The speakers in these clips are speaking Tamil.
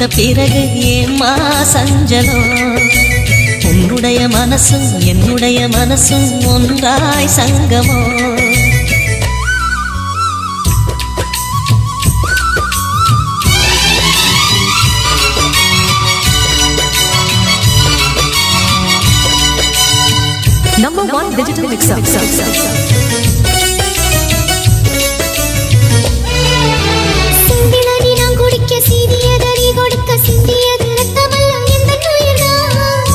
விட்ட பிறகு ஏம்மா சஞ்சலம் உன்னுடைய மனசும் என்னுடைய மனசும் ஒன்றாய் சங்கமோ Number 1 digital mixer. சிந்தினடி நான் குடிக்க சீதியதடி கொடுக்க சிந்தியது ரத்தமல்ல எந்த உயிர்தான்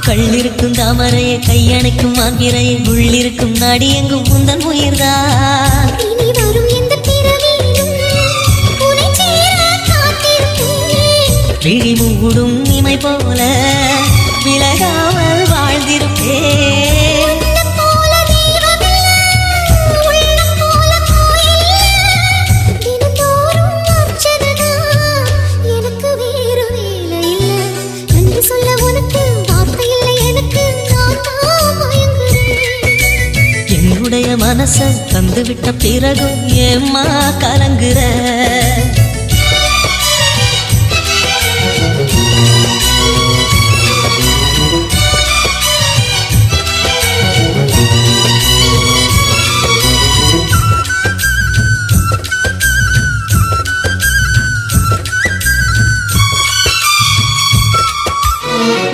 கள்ளிருக்கும் தாமரையை கையணைக்கும் மாந்திரையை உள்ளிருக்கும் நாடி எங்கும் உந்தன் உயிர்தான் இனி வரும் எந்த பிறவியிலும் உன்னை சேர காத்திருப்பேன் விழி மூடும் இமை போல விலகாமல் வாழ்ந்திருப்பேன் உள்ளம் போல தெய்வமில்ல உள்ளம் போல கோயில்ல தினந்தோறும் அர்ச்சனைதான் எனக்கு வேறு வேலை இல்லை நன்றி சொல்ல உனக்கு வார்த்தை இல்லை எனக்கு நான் தான் மயங்குறேன் என்னுடைய மனசை தந்துவிட்ட பிறகும் ஏம்மா கலங்குற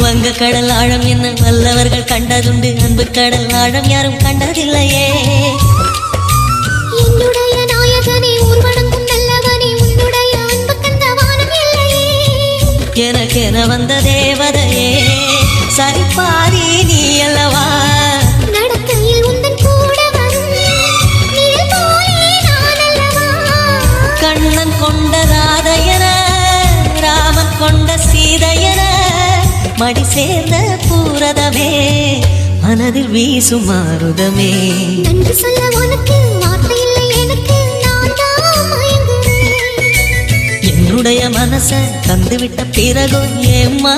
வங்க கடல் ஆழம் என்ன வல்லவர்கள் கண்டதுண்டு அன்பு கடல் ஆழம் யாரும் கண்டதில்லையே என்னுடைய நாயகனே ஊர்வனங்கும் நல்லவனே உன்னுடைய அன்பு கண்ட வானம் இல்லையே எனக்கென வந்த தேவதையே சரிபாரி நீ அல்லவா நடக்கையில் உந்தன் கூட வரும் நிழல் போலே நான் அல்லவா கண்ணன் கொண்ட ராதையன ராமன் கொண்ட சீதையன மடி சேர்ந்த பூரதமே மனதில் வீசும் மாருதமே நன்றி சொல்ல உனக்கு வார்த்தை இல்லை எனக்கு நான் தான் மயங்குறேன் என்னுடைய மனசை தந்துவிட்ட பிறகும் ஏம்மா